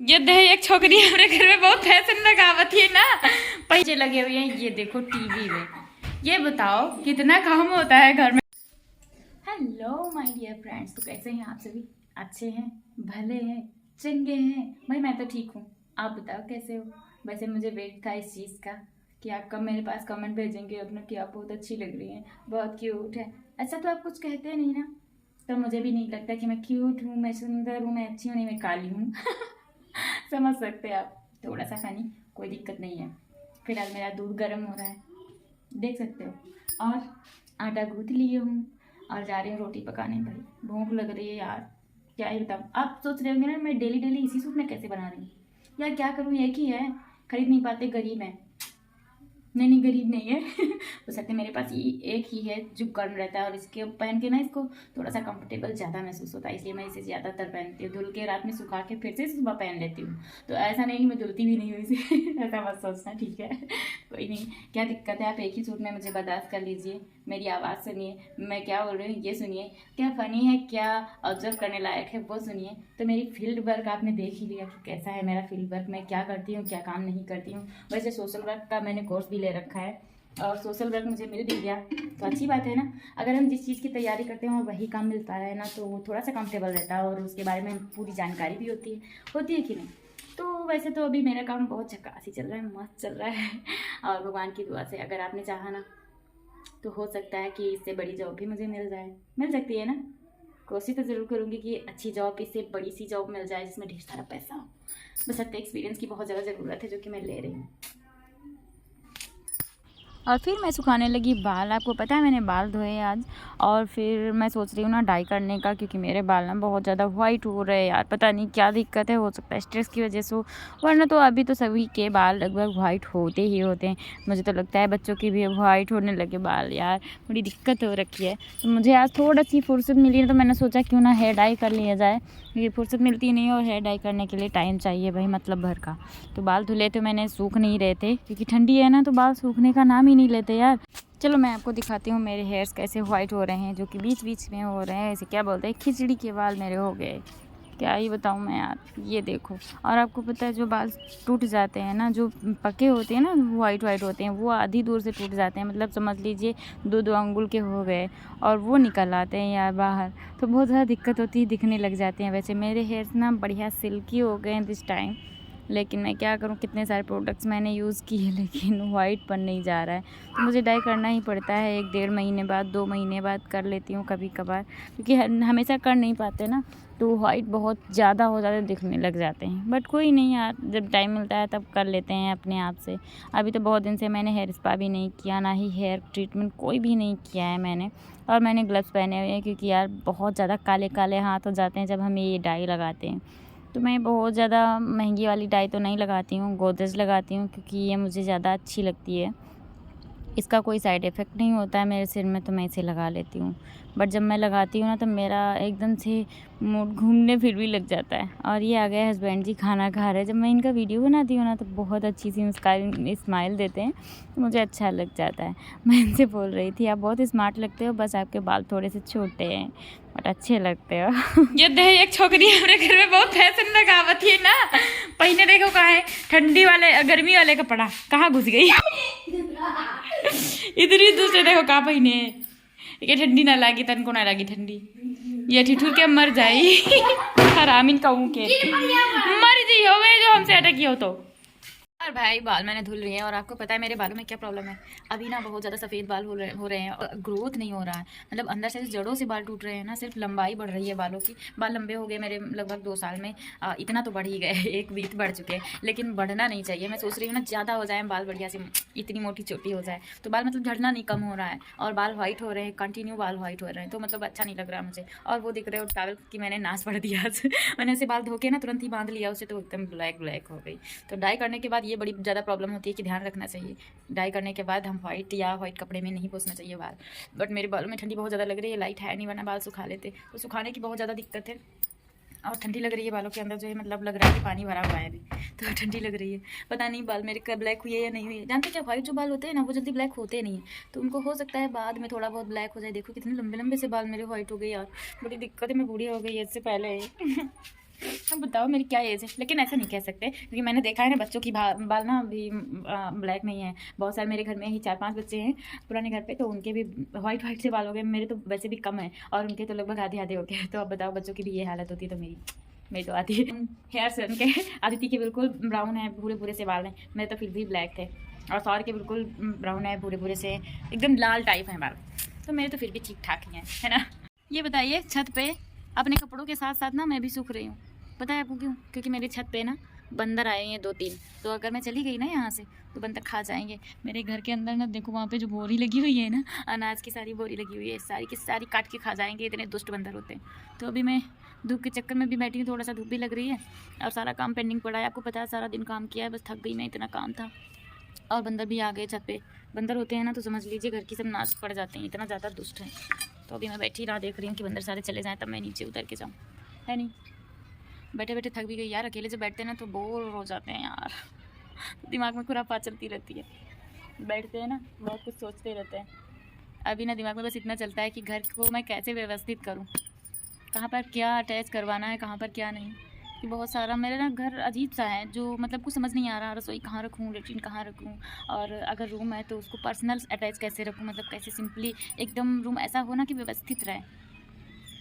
ये दे एक छोकरी हमारे घर में बहुत फैशन लगावत है ना, पैसे लगे हुए हैं। ये देखो टीवी में, ये बताओ कितना काम होता है घर में। हेलो माय डियर फ्रेंड्स, तो कैसे हैं आप सभी? अच्छे हैं, भले हैं, चंगे हैं? भाई मैं तो ठीक हूँ, आप बताओ कैसे हो? वैसे मुझे वेट था इस चीज़ का कि आप कब मेरे पास कमेंट भेजेंगे अपना कि आप बहुत अच्छी लग रही हैं, बहुत क्यूट है। ऐसा तो आप कुछ कहते नहीं ना, तो मुझे भी नहीं लगता कि मैं क्यूट हूँ, मैं सुंदर हूँ, मैं अच्छी हूँ, नहीं मैं काली हूँ। समझ सकते हैं आप, थोड़ा सा फनी, कोई दिक्कत नहीं है। फिलहाल मेरा दूध गर्म हो रहा है, देख सकते हो, और आटा गूंथ लिए हूँ और जा रही हूँ रोटी पकाने। भाई भूख लग रही है यार, क्या ही बताऊँ। आप सोच रहे होंगे ना मैं डेली डेली इसी सूप में कैसे बना रही हूँ, यार क्या करूँ, एक ही है, खरीद नहीं पाते, गरीब है। नहीं नहीं गरीब नहीं है। हो सकता है मेरे पास ये एक ही है जो गर्म रहता है, और इसके पहन के ना इसको थोड़ा सा कंफर्टेबल ज़्यादा महसूस होता है, इसलिए मैं इसे ज़्यादातर पहनती हूँ। धुल के रात में सुखा के फिर से सुबह पहन लेती हूँ। तो ऐसा नहीं कि मैं धुलती भी नहीं हूँ इसे। ऐसा मत सोचना, ठीक है? कोई नहीं, क्या दिक्कत है, आप एक ही सूट में मुझे बर्दाश्त कर लीजिए। मेरी आवाज़ सुनिए, मैं क्या बोल रही हूँ ये सुनिए, क्या फ़नी है, क्या ऑब्जर्व करने लायक है वो सुनिए। तो मेरी फील्ड वर्क आपने देख ही लिया कि कैसा है मेरा फील्ड वर्क, मैं क्या करती हूँ, क्या काम नहीं करती हूँ। वैसे सोशल वर्क का मैंने कोर्स भी ले रखा है और सोशल वर्क मुझे मिल भी गया, तो अच्छी बात है ना। अगर हम जिस चीज़ की तैयारी करते हैं और वही काम मिलता है ना, तो वो थोड़ा सा कंफर्टेबल रहता है और उसके बारे में पूरी जानकारी भी होती है कि नहीं। तो वैसे तो अभी मेरा काम बहुत झकास ही चल रहा है, मस्त चल रहा है। और भगवान की दुआ से अगर आपने चाहा ना, तो हो सकता है कि इससे बड़ी जॉब भी मुझे मिल सकती है ना। कोशिश तो ज़रूर करूँगी कि अच्छी जॉब, इससे बड़ी सी जॉब मिल जाए जिसमें ढेर सारा पैसा हो। बस अब एक्सपीरियंस की बहुत ज़्यादा ज़रूरत है, जो कि मैं ले रही हूँ। और फिर मैं सुखाने लगी बाल। आपको पता है मैंने बाल धोए आज, और फिर मैं सोच रही हूँ ना डाई करने का, क्योंकि मेरे बाल ना बहुत ज़्यादा वाइट हो रहे हैं यार। पता नहीं क्या दिक्कत है, हो सकता है स्ट्रेस की वजह से हो, वरना तो अभी तो सभी के बाल लगभग वाइट होते ही होते हैं। मुझे तो लगता है बच्चों के भी वाइट होने लगे बाल यार, बड़ी दिक्कत हो रखी है। तो मुझे आज थोड़ा सी फुर्सत मिली है, तो मैंने सोचा क्यों ना हेयर डाई कर लिया जाए। ये फुर्सत मिलती नहीं है और हेयर डाई करने के लिए टाइम चाहिए भाई, मतलब भर का। तो बाल धुले तो मैंने सूख नहीं रहे थे, क्योंकि ठंडी है ना, तो बाल सूखने का नाम ही नहीं लेते यार। चलो मैं आपको दिखाती हूँ मेरे हेयर्स कैसे वाइट हो रहे हैं, जो कि बीच बीच में हो रहे हैं। इसे क्या बोलते हैं, खिचड़ी के बाल मेरे हो गए। क्या ही बताऊँ मैं यार, ये देखो। और आपको पता है जो बाल टूट जाते हैं ना, जो पके होते हैं ना, वाइट वाइट होते हैं, वो आधी दूर से टूट जाते हैं, मतलब समझ लीजिए 2-2 अंगुल के हो गए, और वो निकल आते हैं यार बाहर। तो बहुत ज़्यादा दिक्कत होती है, दिखने लग जाते हैं। वैसे मेरे हेयर्स ना बढ़िया सिल्की हो गए हैं दिस टाइम, लेकिन मैं क्या करूँ, कितने सारे प्रोडक्ट्स मैंने यूज़ किए लेकिन वाइट बन नहीं जा रहा है। तो मुझे डाई करना ही पड़ता है, 1-1.5 महीने बाद, 2 महीने बाद कर लेती हूँ कभी कभार, क्योंकि हमेशा कर नहीं पाते ना, तो वाइट बहुत ज़्यादा हो जाते, दिखने लग जाते हैं। बट कोई नहीं यार, जब टाइम मिलता है तब कर लेते हैं अपने आप से। अभी तो बहुत दिन से मैंने हेयर स्पा भी नहीं किया, ना ही हेयर ट्रीटमेंट कोई भी नहीं किया है मैंने। और मैंने ग्लव्स पहने हुए हैं, क्योंकि यार बहुत ज़्यादा काले काले हाथ हो जाते हैं जब हम ये डाई लगाते हैं। तो मैं बहुत ज़्यादा महंगी वाली डाई तो नहीं लगाती हूँ, गोदरेज लगाती हूँ, क्योंकि ये मुझे ज़्यादा अच्छी लगती है। इसका कोई साइड इफ़ेक्ट नहीं होता है मेरे सिर में, तो मैं इसे लगा लेती हूँ। बट जब मैं लगाती हूँ ना, तो मेरा एकदम से मूड घूमने फिर भी लग जाता है। और ये आ गए हस्बैंड जी, खाना खा रहे हैं। जब मैं इनका वीडियो बनाती हूँ ना, तो बहुत अच्छी सी स्माइल देते हैं, तो मुझे अच्छा लग जाता है। मैं इनसे बोल रही थी आप बहुत स्मार्ट लगते हो, बस आपके बाल थोड़े से छोटे हैं, बट अच्छे लगते हो। ये दे एक छोकरी हमारे घर में बहुत फैशन लगावत है ना, पहले देखो कहाँ है, ठंडी वाले गर्मी वाले कपड़ा कहाँ घुस गई। इधर ही दूसरे देखो कहाँ पहिने, ये ठंडी ना लागी, तन को ना लागी ठंडी, ये ठिठुर के मर जाई। हरामिन कहूँ के मर जी हो गए जो हमसे अटकी हो तो। और भाई बाल मैंने धुल रही है, और आपको पता है मेरे बालों में क्या प्रॉब्लम है, अभी ना बहुत ज़्यादा सफ़ेद बाल हो रहे हैं, और ग्रोथ नहीं हो रहा है, मतलब अंदर से जड़ों से बाल टूट रहे हैं ना, सिर्फ लंबाई बढ़ रही है बालों की। बाल लंबे हो गए मेरे लगभग 2 साल में, इतना तो बढ़ ही गए, 1 वीक बढ़ चुके हैं, लेकिन बढ़ना नहीं चाहिए। मैं सोच रही हूँ ना ज़्यादा हो जाए बाल, बढ़िया से इतनी मोटी चोटी हो जाए, तो बाल मतलब झड़ना नहीं कम हो रहा है, और बाल वाइट हो रहे हैं, कंटिन्यू बाल वाइट हो रहे हैं, तो मतलब अच्छा नहीं लग रहा मुझे। और वो दिख रहे हो टॉवल की मैंने नाश पड़ दिया आज। मैंने उसे बाल धो के ना तुरंत ही बांध लिया उसे, तो एकदम ब्लैक ब्लैक हो गई। तो डाई करने के बाद ये बड़ी ज़्यादा प्रॉब्लम होती है कि ध्यान रखना चाहिए, डाई करने के बाद हम वाइट कपड़े में नहीं पोंछना चाहिए बाल। बट मेरे बालों में ठंडी बहुत ज़्यादा लग रही है, लाइट है नहीं, वरना बाल सुखा लेते, तो सुखाने की बहुत ज़्यादा दिक्कत है। और ठंडी लग रही है बालों के अंदर, जो है मतलब लग रहा है कि पानी भरा हुआ है अभी, तो ठंडी लग रही है। पता नहीं बाल मेरे कब ब्लैक हुई है या नहीं हुई है। जानते क्या, वाइट जो बाल होते हैं ना, वो जल्दी ब्लैक होते नहीं है, तो उनको हो सकता है बाद में थोड़ा बहुत ब्लैक हो जाए। देखो कितने लंबे लंबे से बाल मेरे वाइट हो गए यार, बड़ी दिक्कत है, मैं बूढ़ी हो गई इससे पहले। अब बताओ मेरी क्या एज है, लेकिन ऐसा नहीं कह सकते क्योंकि मैंने देखा है ना बच्चों की बाल ना अभी ब्लैक नहीं है। बहुत सारे मेरे घर में ही 4-5 बच्चे हैं पुराने घर पे, तो उनके भी वाइट से बाल हो गए। मेरे तो वैसे भी कम है और उनके तो लगभग आधे हो गए। तो अब बताओ बच्चों की भी ये हालत होती है तो मेरी तो आती है। हेयर से उनके आदित्य के बिल्कुल ब्राउन है, भूरे से बाल हैं, मेरे तो फिर भी ब्लैक थे। और सौर के बिल्कुल ब्राउन है, भूरे से एकदम लाल टाइप हैं बाल। तो मेरे तो फिर भी ठीक ठाक ही हैं, है ना। ये बताइए, छत पे अपने कपड़ों के साथ साथ ना मैं भी सूख रही हूँ। पता है आपको क्यों? क्योंकि मेरे छत पे ना बंदर आए हैं 2-3। तो अगर मैं चली गई ना यहाँ से तो बंदर खा जाएंगे। मेरे घर के अंदर ना देखो वहाँ पे जो बोरी लगी हुई है ना, अनाज की सारी बोरी लगी हुई है, सारी की सारी काट के खा जाएंगे, इतने दुष्ट बंदर होते हैं। तो अभी मैं धूप के चक्कर में भी बैठी हूँ, थोड़ा सा धूप भी लग रही है और सारा काम पेंडिंग पड़ा है। आपको पता है सारा दिन काम किया है, बस थक गई मैं, इतना काम था। और बंदर भी आ गए छत पे। बंदर होते हैं ना तो समझ लीजिए घर की सब नाश पड़ जाते हैं, इतना ज़्यादा दुष्ट है। तो अभी मैं बैठी राह देख रही हूँ कि बंदर सारे चले जाएँ तब मैं नीचे उतर के जाऊँ, है नहीं। बैठे बैठे थक भी गई यार, अकेले जब बैठते हैं ना तो बोर हो जाते हैं यार। दिमाग में खुरापात चलती रहती है, बैठते हैं ना बहुत कुछ सोचते रहते हैं। अभी ना दिमाग में बस इतना चलता है कि घर को मैं कैसे व्यवस्थित करूँ, कहाँ पर क्या अटैच करवाना है, कहाँ पर क्या नहीं। कि बहुत सारा मेरा ना घर अजीब सा है, जो मतलब कुछ समझ नहीं आ रहा। रसोई कहाँ रखूँ, लेट्रिन कहाँ रखूँ, और अगर रूम है तो उसको पर्सनल अटैच कैसे रखूँ, मतलब कैसे सिंपली एकदम रूम ऐसा हो ना कि व्यवस्थित रहे।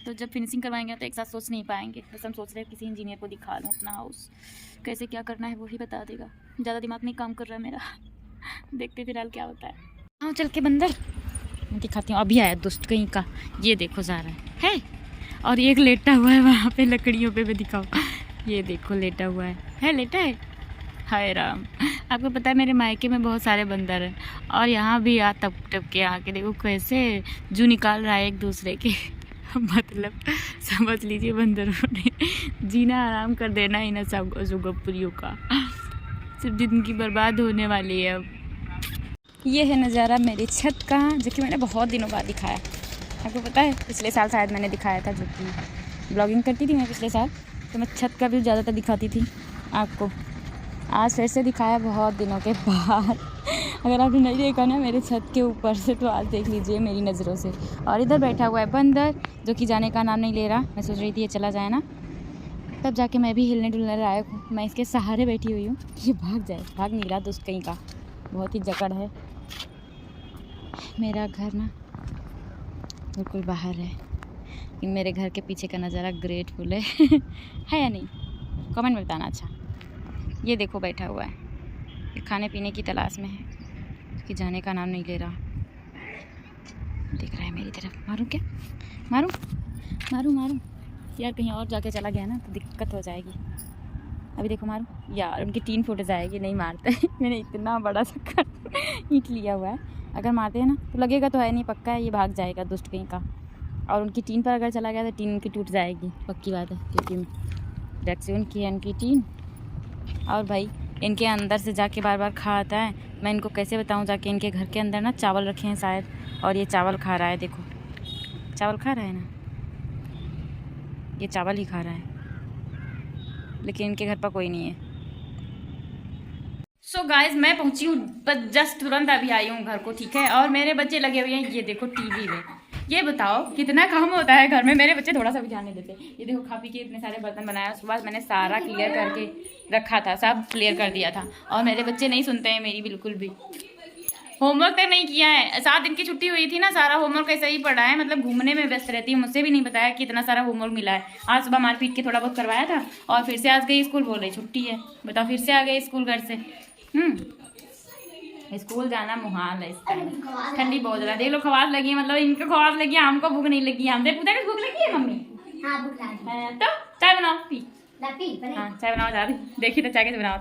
तो जब फिनिशिंग करवाएंगे तो एक साथ सोच नहीं पाएंगे। बस हम सोच रहे हैं किसी इंजीनियर को दिखा लूँ अपना हाउस कैसे क्या करना है, वही बता देगा। ज़्यादा दिमाग नहीं काम कर रहा है मेरा। देखते फिलहाल क्या होता है। हाँ चल के बंदर दिखाती हूँ। अभी आया दुष्ट कहीं का, ये देखो जा रहा है। और एक लेटा हुआ है वहाँ पे लकड़ियों पे भी दिखाओ, ये देखो लेटा हुआ है लेटा है। हाय राम, आपको पता है मेरे मायके में बहुत सारे बंदर हैं और यहाँ भी आ टप टप के आके देखो कैसे जू निकाल रहा है एक दूसरे के। मतलब समझ लीजिए बंदरों ने जीना आराम कर देना ही ना सब सुगपुरियों का, सिर्फ जिंदगी बर्बाद होने वाली है अब। ये है नज़ारा मेरी छत का, जो कि मैंने बहुत दिनों बाद दिखाया। आपको पता है पिछले साल शायद मैंने दिखाया था, जो कि ब्लॉगिंग करती थी मैं पिछले साल, तो मैं छत का भी ज़्यादातर दिखाती थी आपको। आज फिर से दिखाया बहुत दिनों के बाद। अगर आपने नहीं देखा ना मेरे छत के ऊपर से तो आज देख लीजिए मेरी नज़रों से। और इधर बैठा हुआ है बंदर, जो कि जाने का नाम नहीं ले रहा। मैं सोच रही थी ये चला जाए ना, तब जाके मैं भी हिलने डुलने लायक हूँ। मैं इसके सहारे बैठी हुई हूँ, ये भाग जाए, भाग नहीं रहा दुष्ट कहीं का, बहुत ही जकड़ है। मेरा घर ना बिल्कुल बाहर है, मेरे घर के पीछे का नज़ारा ग्रेटफुल है या नहीं, कमेंट में बताना। अच्छा ये देखो बैठा हुआ है, ये खाने पीने की तलाश में है, कि जाने का नाम नहीं ले रहा। देख रहा है मेरी तरफ। मारूं क्या? मारूं यार, कहीं और जाके चला गया ना तो दिक्कत हो जाएगी। अभी देखो मारूं यार, उनकी 3 फुट जाएगी। नहीं मारते। मैंने इतना बड़ा सा ईंट लिया हुआ है, अगर मारते हैं ना तो लगेगा तो है नहीं, पक्का है ये भाग जाएगा दुष्ट कहीं का। और उनकी टीन पर अगर चला गया तो टीन उनकी टूट जाएगी, पक्की बात है, क्योंकि डेक्सियन की है उनकी टीन। और भाई इनके अंदर से जाके बार बार खा आता है। मैं इनको कैसे बताऊं, जाके इनके घर के अंदर ना चावल रखे हैं शायद, और ये चावल खा रहा है। देखो चावल खा रहा है ना, ये चावल ही खा रहा है, लेकिन इनके घर पर कोई नहीं है। सो गाइज मैं पहुंची हूँ, बस जस्ट तुरंत अभी आई हूँ घर को, ठीक है। और मेरे बच्चे लगे हुए हैं ये देखो टीवी में। ये बताओ कितना काम होता है घर में, मेरे बच्चे थोड़ा सा भी ध्यान नहीं देते। ये देखो खा पी के इतने सारे बर्तन बनाया, सुबह मैंने सारा क्लियर करके रखा था, सब क्लियर कर दिया था। और मेरे बच्चे नहीं सुनते हैं मेरी बिल्कुल भी। होमवर्क तक नहीं किया है, 7 दिन की छुट्टी हुई थी ना, सारा होमवर्क ऐसा ही पड़ा है। मतलब घूमने में व्यस्त रहती है, मुझसे भी नहीं बताया कि इतना सारा होमवर्क मिला है। आज सुबह मार पीट के थोड़ा बहुत करवाया था और फिर से आज गई स्कूल, बोल रही छुट्टी है। बताओ फिर से आ गई स्कूल घर से। स्कूल जाना मुहाल है इस टाइम, ठंडी बहुत ज़्यादा। देख लो खवास लगी है, मतलब इनको खवास लगी है, हमको भूख नहीं लगी है। हमसे पूछा कि भूख लगी है मम्मी? हाँ भूख लगी है। तो चाय बनाओ, पी। हाँ चाय बनाओ जा रही, देखी तो चाय कैसे बनाओ।